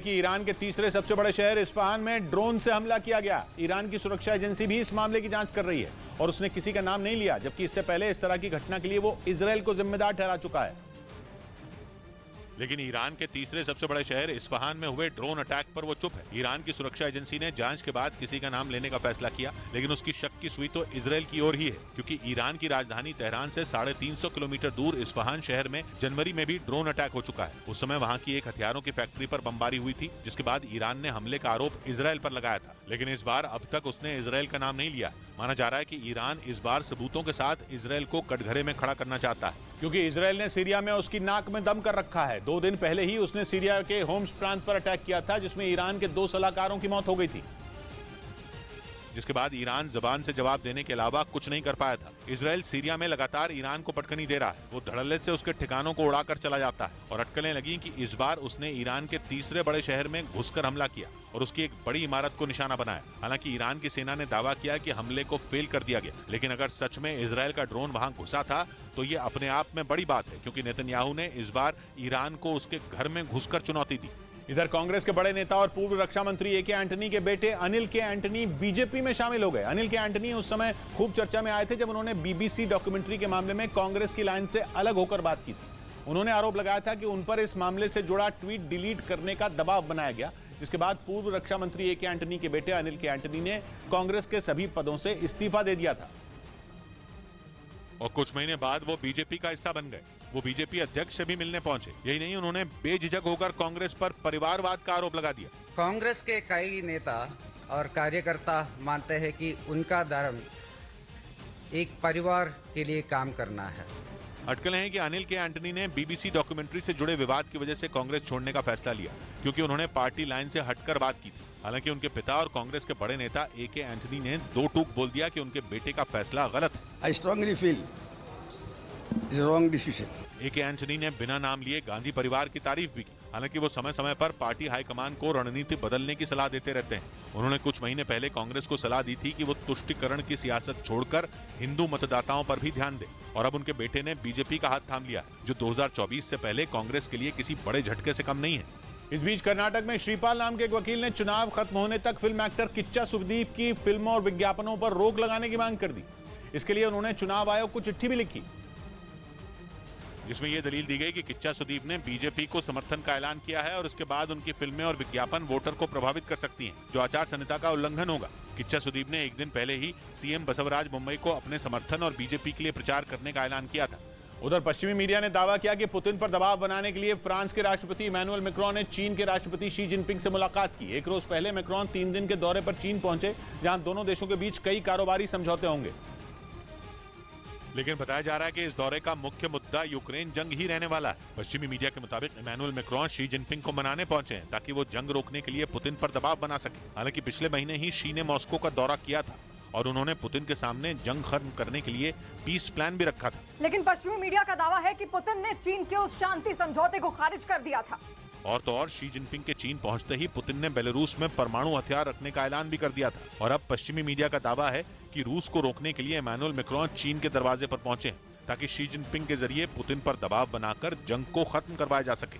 कि ईरान के तीसरे सबसे बड़े शहर इस्फहान में ड्रोन से हमला किया गया। ईरान की सुरक्षा एजेंसी भी इस मामले की जांच कर रही है और उसने किसी का नाम नहीं लिया, जबकि इससे पहले इस तरह की घटना के लिए वो इजरायल को जिम्मेदार ठहरा चुका है। लेकिन ईरान के तीसरे सबसे बड़े शहर इस्फहान में हुए ड्रोन अटैक पर वो चुप है। ईरान की सुरक्षा एजेंसी ने जांच के बाद किसी का नाम लेने का फैसला किया, लेकिन उसकी शक की सुई तो इजरायल की ओर ही है, क्योंकि ईरान की राजधानी तेहरान से 350 किलोमीटर दूर इस्फहान शहर में जनवरी में भी ड्रोन अटैक हो चुका है। उस समय वहाँ की एक हथियारों की फैक्ट्री पर बमबारी हुई थी, जिसके बाद ईरान ने हमले का आरोप इजरायल पर लगाया था। लेकिन इस बार अब तक उसने इजरायल का नाम नहीं लिया। माना जा रहा है कि ईरान इस बार सबूतों के साथ इजरायल को कटघरे में खड़ा करना चाहता है, क्योंकि इजरायल ने सीरिया में उसकी नाक में दम कर रखा है। 2 दिन पहले ही उसने सीरिया के होम्स प्रांत पर अटैक किया था, जिसमें ईरान के 2 सलाहकारों की मौत हो गई थी, जिसके बाद ईरान जबान से जवाब देने के अलावा कुछ नहीं कर पाया था। इजरायल सीरिया में लगातार ईरान को पटकनी दे रहा है। वो धड़ल्ले से उसके ठिकानों को उड़ाकर चला जाता है और अटकलें लगी कि इस बार उसने ईरान के तीसरे बड़े शहर में घुसकर हमला किया और उसकी एक बड़ी इमारत को निशाना बनाया। हालांकि ईरान की सेना ने दावा किया कि हमले को फेल कर दिया गया, लेकिन अगर सच में इजरायल का ड्रोन वहां घुसा था तो ये अपने आप में बड़ी बात है, क्योंकि नेतन्याहू ने इस बार ईरान को उसके घर में घुसकर चुनौती दी। इधर कांग्रेस के बड़े नेता और पूर्व रक्षा मंत्री ए के एंटनी के बेटे अनिल के एंटनी बीजेपी में शामिल हो गए। अनिल के एंटनी उस समय खूब चर्चा में आए थे जब उन्होंने बीबीसी डॉक्यूमेंट्री के मामले में कांग्रेस की लाइन से अलग होकर बात की थी। उन्होंने आरोप लगाया था कि उन पर इस मामले से जुड़ा ट्वीट डिलीट करने का दबाव बनाया गया, जिसके बाद पूर्व रक्षा मंत्री ए के एंटनी के बेटे अनिल के एंटनी ने कांग्रेस के सभी पदों से इस्तीफा दे दिया था और कुछ महीने बाद वो बीजेपी का हिस्सा बन गए। वो बीजेपी अध्यक्ष से भी मिलने पहुंचे। यही नहीं, उन्होंने बेझिझक होकर कांग्रेस पर परिवारवाद का आरोप लगा दिया। कांग्रेस के कई नेता और कार्यकर्ता मानते हैं कि उनका धर्म एक परिवार के लिए काम करना है। अटकलें हैं कि अनिल के एंटनी ने बीबीसी डॉक्यूमेंट्री से जुड़े विवाद की वजह से कांग्रेस छोड़ने का फैसला लिया, क्योंकि उन्होंने पार्टी लाइन से हटकर बात की थी। हालांकि उनके पिता और कांग्रेस के बड़े नेता ए के एंटनी ने 2 टूक बोल दिया कि उनके बेटे का फैसला गलत है। I strongly feel it's a wrong decision. ए के एंटनी ने बिना नाम लिए गांधी परिवार की तारीफ भी की। हालांकि वो समय समय पर पार्टी हाईकमान को रणनीति बदलने की सलाह देते रहते हैं। उन्होंने कुछ महीने पहले कांग्रेस को सलाह दी थी कि वो तुष्टीकरण की सियासत छोड़कर हिंदू मतदाताओं पर भी ध्यान दे, और अब उनके बेटे ने बीजेपी का हाथ थाम लिया, जो 2024 से पहले कांग्रेस के लिए किसी बड़े झटके से कम नहीं है। इस बीच कर्नाटक में श्रीपाल नाम के एक वकील ने चुनाव खत्म होने तक फिल्म एक्टर किच्चा सुदीप की फिल्मों और विज्ञापनों पर रोक लगाने की मांग कर दी। इसके लिए उन्होंने चुनाव आयोग को चिट्ठी भी लिखी, जिसमें यह दलील दी गई कि किच्चा सुदीप ने बीजेपी को समर्थन का ऐलान किया है और उसके बाद उनकी फिल्में और विज्ञापन वोटर को प्रभावित कर सकती हैं, जो आचार संहिता का उल्लंघन होगा। किच्चा सुदीप ने एक दिन पहले ही सीएम बसवराज मुंबई को अपने समर्थन और बीजेपी के लिए प्रचार करने का ऐलान किया था। उधर पश्चिमी मीडिया ने दावा किया कि पुतिन पर दबाव बनाने के लिए फ्रांस के राष्ट्रपति इमैनुअल मैक्रोन ने चीन के राष्ट्रपति शी जिनपिंग से मुलाकात की। एक रोज पहले मैक्रोन 3 दिन के दौरे पर चीन पहुंचे, जहां दोनों देशों के बीच कई कारोबारी समझौते होंगे। लेकिन बताया जा रहा है कि इस दौरे का मुख्य मुद्दा यूक्रेन जंग ही रहने वाला है। पश्चिमी मीडिया के मुताबिक इमैनुअल मैक्रोन शी जिनपिंग को मनाने पहुंचे हैं, ताकि वो जंग रोकने के लिए पुतिन पर दबाव बना सके। हालांकि पिछले महीने ही शी ने मॉस्को का दौरा किया था और उन्होंने पुतिन के सामने जंग खत्म करने के लिए पीस प्लान भी रखा था। लेकिन पश्चिमी मीडिया का दावा है कि पुतिन ने चीन के उस शांति समझौते को खारिज कर दिया था। और तो और शी जिनपिंग के चीन पहुंचते ही पुतिन ने बेलारूस में परमाणु हथियार रखने का ऐलान भी कर दिया था। और अब पश्चिमी मीडिया का दावा है कि रूस को रोकने के लिए इमैनुअल मैक्रोन चीन के दरवाजे पर पहुंचे, ताकि शी जिनपिंग के जरिए पुतिन पर दबाव बनाकर जंग को खत्म करवाया जा सके।